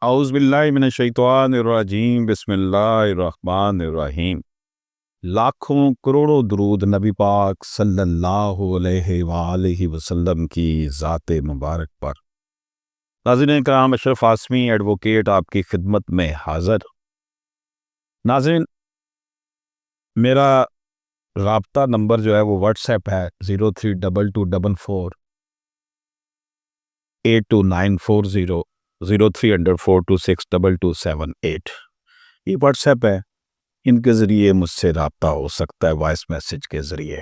اعوذ باللہ من الشیطان الرجیم بسم اللہ الرحمن الرحیم۔ لاکھوں کروڑوں درود نبی پاک صلی اللہ علیہ وآلہ وسلم کی ذات مبارک پر۔ ناظرین کرام، اشرف عاصمی ایڈوکیٹ آپ کی خدمت میں حاضر۔ ناظرین، میرا رابطہ نمبر جو ہے وہ واٹس ایپ ہے 0322448290 0342622728۔ یہ واٹس ایپ ہے، ان کے ذریعے مجھ سے رابطہ ہو سکتا ہے، وائس میسج کے ذریعے۔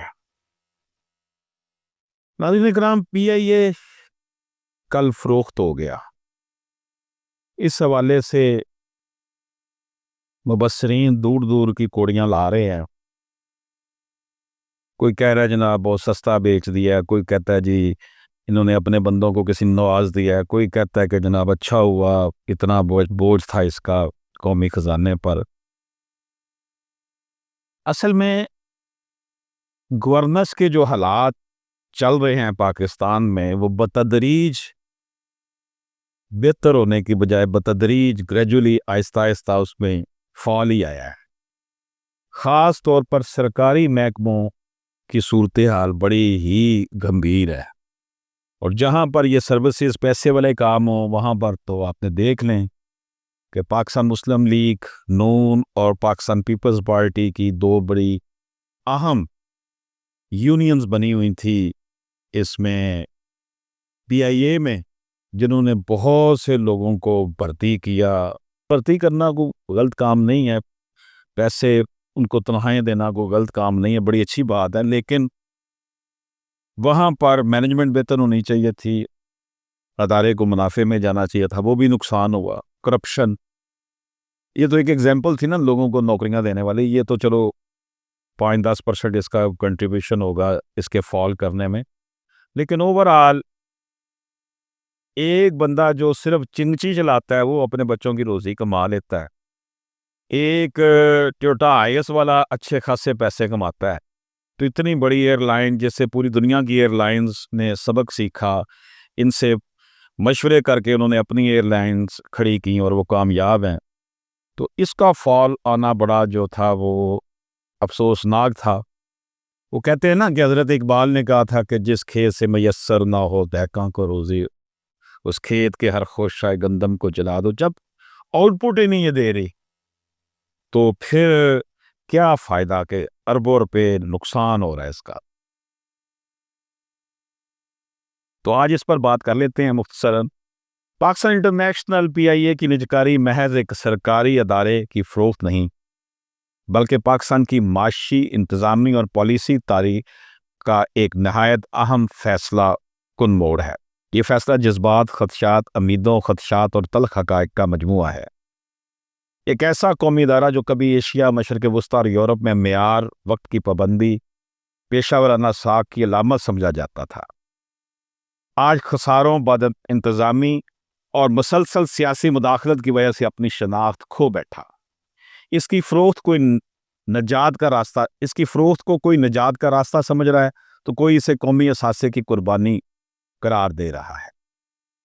ناظرین کرام، پی آئی اے کل فروخت ہو گیا۔ اس حوالے سے مبصرین دور دور کی کوڑیاں لا رہے ہیں۔ کوئی کہہ رہا ہے جناب بہت سستا بیچ دیا، کوئی کہتا ہے جی انہوں نے اپنے بندوں کو کسی نواز دیا ہے، کوئی کہتا ہے کہ جناب اچھا ہوا، اتنا بوجھ تھا اس کا قومی خزانے پر۔ اصل میں گورننس کے جو حالات چل رہے ہیں پاکستان میں، وہ بتدریج بہتر ہونے کی بجائے بتدریج گریجولی آہستہ آہستہ اس میں فال ہی آیا ہے۔ خاص طور پر سرکاری محکموں کی صورتحال بڑی ہی گمبھیر ہے، اور جہاں پر یہ سروسز پیسے والے کام ہوں وہاں پر تو آپ نے دیکھ لیں کہ پاکستان مسلم لیگ، نون اور پاکستان پیپلز پارٹی کی دو بڑی اہم یونینز بنی ہوئی تھی اس میں پی آئی اے میں، جنہوں نے بہت سے لوگوں کو بھرتی کیا۔ بھرتی کرنا کوئی غلط کام نہیں ہے، پیسے ان کو تنخواہیں دینا کوئی غلط کام نہیں ہے، بڑی اچھی بات ہے، لیکن وہاں پر مینجمنٹ بہتر ہونی چاہیے تھی، ادارے کو منافع میں جانا چاہیے تھا، وہ بھی نقصان ہوا۔ کرپشن، یہ تو ایک ایگزامپل تھی نا لوگوں کو نوکریاں دینے والی، یہ تو چلو 5-10% اس کا کنٹریبیوشن ہوگا اس کے فال کرنے میں، لیکن اوورآل ایک بندہ جو صرف چنگچی چلاتا ہے وہ اپنے بچوں کی روزی کما لیتا ہے، ایک ٹویوٹا آئی ایس والا اچھے خاصے پیسے کماتا ہے۔ تو اتنی بڑی ایئر لائن جس سے پوری دنیا کی ایئر لائنز نے سبق سیکھا، ان سے مشورے کر کے انہوں نے اپنی ایئر لائنز کھڑی کی اور وہ کامیاب ہیں، تو اس کا فال آنا بڑا جو تھا وہ افسوسناک تھا۔ وہ کہتے ہیں نا کہ حضرت اقبال نے کہا تھا کہ جس کھیت سے میسر نہ ہو دہقاں کو روزی، اس کھیت کے ہر خوشہ گندم کو جلا دو۔ جب آؤٹ پٹ ہی نہیں یہ دے رہی تو پھر کیا فائدہ کہ اربوں روپے نقصان ہو رہا ہے اس کا۔ تو آج اس پر بات کر لیتے ہیں مختصراً۔ پاکستان انٹرنیشنل پی آئی اے کی نجکاری محض ایک سرکاری ادارے کی فروخت نہیں، بلکہ پاکستان کی معاشی، انتظامی اور پالیسی تاریخ کا ایک نہایت اہم فیصلہ کن موڑ ہے۔ یہ فیصلہ جذبات، خدشات، امیدوں، خدشات اور تلخ حقائق کا مجموعہ ہے۔ ایک ایسا قومی ادارہ جو کبھی ایشیا، مشرق وسطیٰ اور یورپ میں معیار، وقت کی پابندی، پیشہ ورانہ ساکھ کی علامت سمجھا جاتا تھا، آج خساروں، بد انتظامی اور مسلسل سیاسی مداخلت کی وجہ سے اپنی شناخت کھو بیٹھا۔ اس کی فروخت کو کوئی نجات کا راستہ سمجھ رہا ہے تو کوئی اسے قومی اثاثے کی قربانی قرار دے رہا ہے۔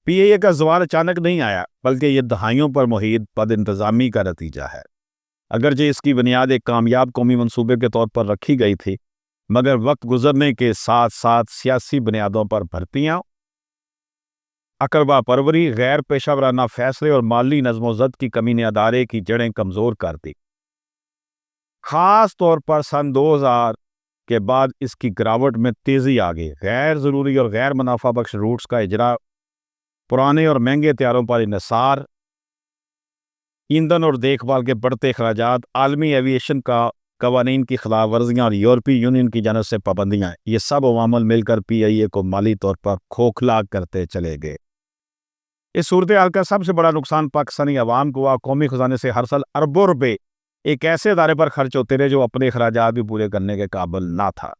پی اے اے کا زوال اچانک نہیں آیا، بلکہ یہ دہائیوں پر محیط بد انتظامی کا نتیجہ ہے۔ اگرچہ اس کی بنیاد ایک کامیاب قومی منصوبے کے طور پر رکھی گئی تھی، مگر وقت گزرنے کے ساتھ ساتھ سیاسی بنیادوں پر بھرتیاں، اقربا پروری، غیر پیشہ ورانہ فیصلے اور مالی نظم و ضبط کی کمی نے ادارے کی جڑیں کمزور کر دی۔ خاص طور پر سن 2000 کے بعد اس کی گراوٹ میں تیزی آ گئی۔ غیر ضروری اور غیر منافع بخش روٹس کا اجرا، پرانے اور مہنگے ہتھیاروں پر انحصار، ایندھن اور دیکھ بھال کے بڑھتے اخراجات، عالمی ایویشن کا قوانین کی خلاف ورزیاں اور یورپی یونین کی جانب سے پابندیاں، یہ سب عوامل مل کر پی آئی اے کو مالی طور پر کھوکھلا کرتے چلے گئے۔ اس صورتحال کا سب سے بڑا نقصان پاکستانی عوام کو ہوا۔ قومی خزانے سے ہر سال اربوں روپے ایک ایسے ادارے پر خرچ ہوتے رہے جو اپنے اخراجات بھی پورے کرنے کے قابل نہ تھا۔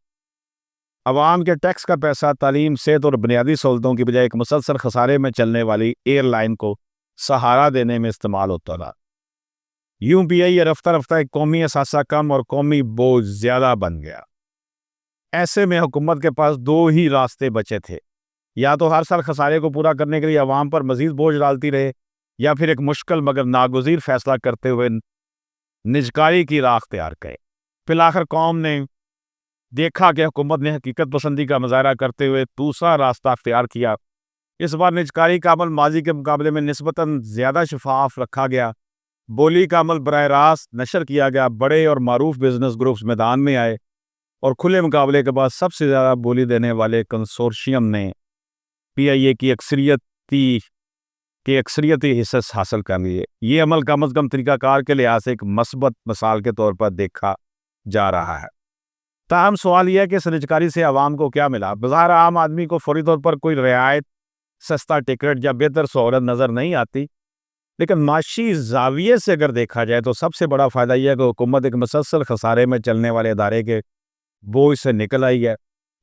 عوام کے ٹیکس کا پیسہ تعلیم، صحت اور بنیادی سہولتوں کی بجائے ایک مسلسل خسارے میں چلنے والی ایئر لائن کو سہارا دینے میں استعمال ہوتا رہا۔ یوں پی آئی اے رفتہ رفتہ ایک قومی اثاثہ کم اور قومی بوجھ زیادہ بن گیا۔ ایسے میں حکومت کے پاس دو ہی راستے بچے تھے، یا تو ہر سال خسارے کو پورا کرنے کے لیے عوام پر مزید بوجھ ڈالتی رہے، یا پھر ایک مشکل مگر ناگزیر فیصلہ کرتے ہوئے نجکاری کی راہ اختیار کرے؟ بالآخر قوم نے دیکھا کہ حکومت نے حقیقت پسندی کا مظاہرہ کرتے ہوئے دوسرا راستہ اختیار کیا۔ اس بار نجکاری کا عمل ماضی کے مقابلے میں نسبتاً زیادہ شفاف رکھا گیا، بولی کا عمل براہ راست نشر کیا گیا، بڑے اور معروف بزنس گروپس میدان میں آئے، اور کھلے مقابلے کے بعد سب سے زیادہ بولی دینے والے کنسورشیم نے پی آئی اے کی اکثریتی حصص حاصل کر لیے۔ یہ عمل کم از کم طریقہ کار کے لحاظ سے ایک مثبت مثال کے طور پر دیکھا جا رہا ہے۔ تاہم سوال یہ ہے کہ اس نجکاری سے عوام کو کیا ملا؟ بظاہر عام آدمی کو فوری طور پر کوئی رعایت، سستا ٹکٹ یا بہتر سہولت نظر نہیں آتی، لیکن معاشی زاویے سے اگر دیکھا جائے تو سب سے بڑا فائدہ یہ ہے کہ حکومت ایک مسلسل خسارے میں چلنے والے ادارے کے بوجھ سے نکل آئی ہے۔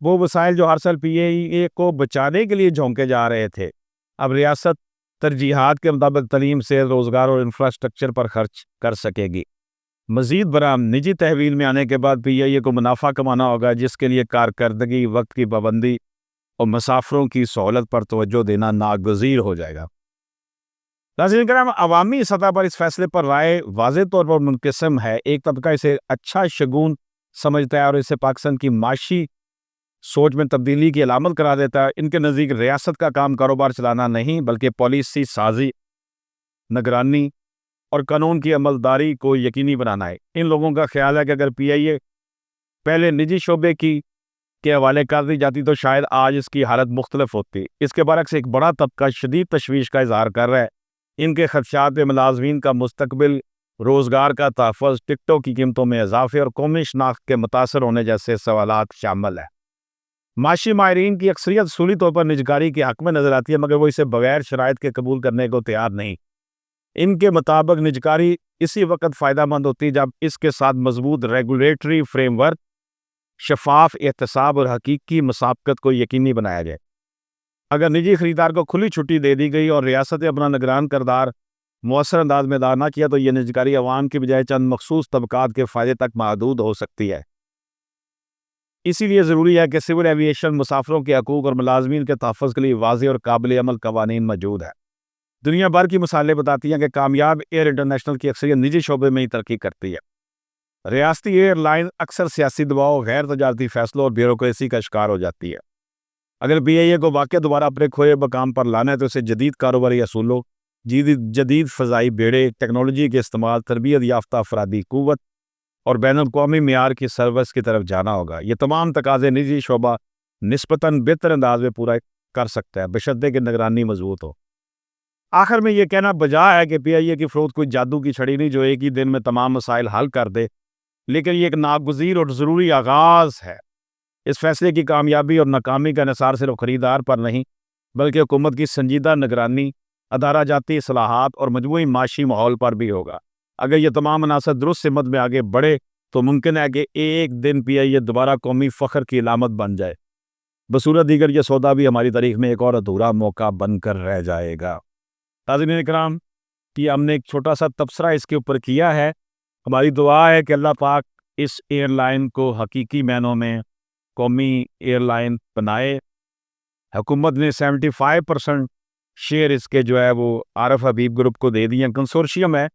وہ وسائل جو ہر سال پی اے اے کو بچانے کے لیے جھونکے جا رہے تھے، اب ریاست ترجیحات کے مطابق تعلیم، صحت، روزگار اور انفراسٹرکچر پر خرچ کر سکے گی۔ مزید برآں نجی تحویل میں آنے کے بعد پی آئی اے کو منافع کمانا ہوگا، جس کے لیے کارکردگی، وقت کی پابندی اور مسافروں کی سہولت پر توجہ دینا ناگزیر ہو جائے گا۔ ناظرین کرام، عوامی سطح پر اس فیصلے پر رائے واضح طور پر منقسم ہے۔ ایک طبقہ اسے اچھا شگون سمجھتا ہے اور اسے پاکستان کی معاشی سوچ میں تبدیلی کی علامت قرار دیتا ہے۔ ان کے نزدیک ریاست کا کام کاروبار چلانا نہیں، بلکہ پالیسی سازی، نگرانی اور قانون کی عملداری کو یقینی بنانا ہے۔ ان لوگوں کا خیال ہے کہ اگر پی آئی اے پہلے نجی شعبے کے حوالے کر دی جاتی تو شاید آج اس کی حالت مختلف ہوتی۔ اس کے برعکس ایک بڑا طبقہ شدید تشویش کا اظہار کر رہا ہے۔ ان کے خدشات میں ملازمین کا مستقبل، روزگار کا تحفظ، ٹکٹوں کی قیمتوں میں اضافے اور قومی شناخت کے متاثر ہونے جیسے سوالات شامل ہیں۔ معاشی ماہرین کی اکثریت اصولی طور پر نجکاری کے حق میں نظر آتی ہے، مگر وہ اسے بغیر شرائط کے قبول کرنے کو تیار نہیں۔ ان کے مطابق نجکاری اسی وقت فائدہ مند ہوتی ہے جب اس کے ساتھ مضبوط ریگولیٹری فریم ورک، شفاف احتساب اور حقیقی مسابقت کو یقینی بنایا جائے۔ اگر نجی خریدار کو کھلی چھٹی دے دی گئی اور ریاست اپنا نگران کردار مؤثر انداز میں ادا نہ کیا تو یہ نجکاری عوام کی بجائے چند مخصوص طبقات کے فائدے تک محدود ہو سکتی ہے۔ اسی لیے ضروری ہے کہ سول ایوییشن، مسافروں کے حقوق اور ملازمین کے تحفظ کے لیے واضح اور قابل عمل قوانین موجود ہیں۔ دنیا بھر کی مثالیں بتاتی ہیں کہ کامیاب ایئر انٹرنیشنل کی اکثریت نجی شعبے میں ہی ترقی کرتی ہے۔ ریاستی ایئر لائن اکثر سیاسی دباؤ، غیر تجارتی فیصلوں اور بیوروکریسی کا شکار ہو جاتی ہے۔ اگر پی آئی اے کو واقع دوبارہ اپنے کھوئے مقام پر لانا ہے تو اسے جدید کاروباری اصولوں، جدید فضائی بیڑے، ٹیکنالوجی کے استعمال، تربیت یافتہ افرادی قوت اور بین الاقوامی معیار کی سروس کی طرف جانا ہوگا۔ یہ تمام تقاضے نجی شعبہ نسبتاً بہتر انداز میں پورا کر سکتا ہے، بشرطے کہ نگرانی مضبوط ہو۔ آخر میں یہ کہنا بجا ہے کہ پی آئی اے کی فروخت کوئی جادو کی چھڑی نہیں جو ایک ہی دن میں تمام مسائل حل کر دے، لیکن یہ ایک ناگزیر اور ضروری آغاز ہے۔ اس فیصلے کی کامیابی اور ناکامی کا انحصار صرف خریدار پر نہیں، بلکہ حکومت کی سنجیدہ نگرانی، ادارہ جاتی اصلاحات اور مجموعی معاشی ماحول پر بھی ہوگا۔ اگر یہ تمام عناصر درست سمت میں آگے بڑھے تو ممکن ہے کہ ایک دن پی آئی اے دوبارہ قومی فخر کی علامت بن جائے۔ بصورت دیگر یہ سودا بھی ہماری تاریخ میں ایک اور ادھورا موقع بن کر رہ جائے گا۔ ناظرین اکرام، کہ ہم نے ایک چھوٹا سا تبصرہ اس کے اوپر کیا ہے۔ ہماری دعا ہے کہ اللہ پاک اس ایئر لائن کو حقیقی معنوں میں قومی ایئر لائن بنائے۔ حکومت نے 75% شیئر اس کے جو ہے وہ عارف حبیب گروپ کو دے دیے ہیں۔ کنسورشیم ہے،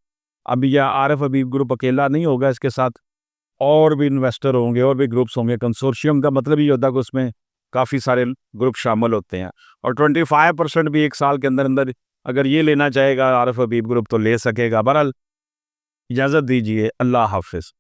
اب یہ عارف حبیب گروپ اکیلا نہیں ہوگا، اس کے ساتھ اور بھی انویسٹر ہوں گے، اور بھی گروپس ہوں گے۔ کنسورشیم کا مطلب یہ ہوتا ہے کہ اس میں کافی سارے گروپ شامل ہوتے ہیں، اور 25% بھی ایک سال کے اندر اندر اگر یہ لینا چاہے گا عارف حبیب گروپ تو لے سکے گا۔ بہرحال اجازت دیجیے، اللہ حافظ۔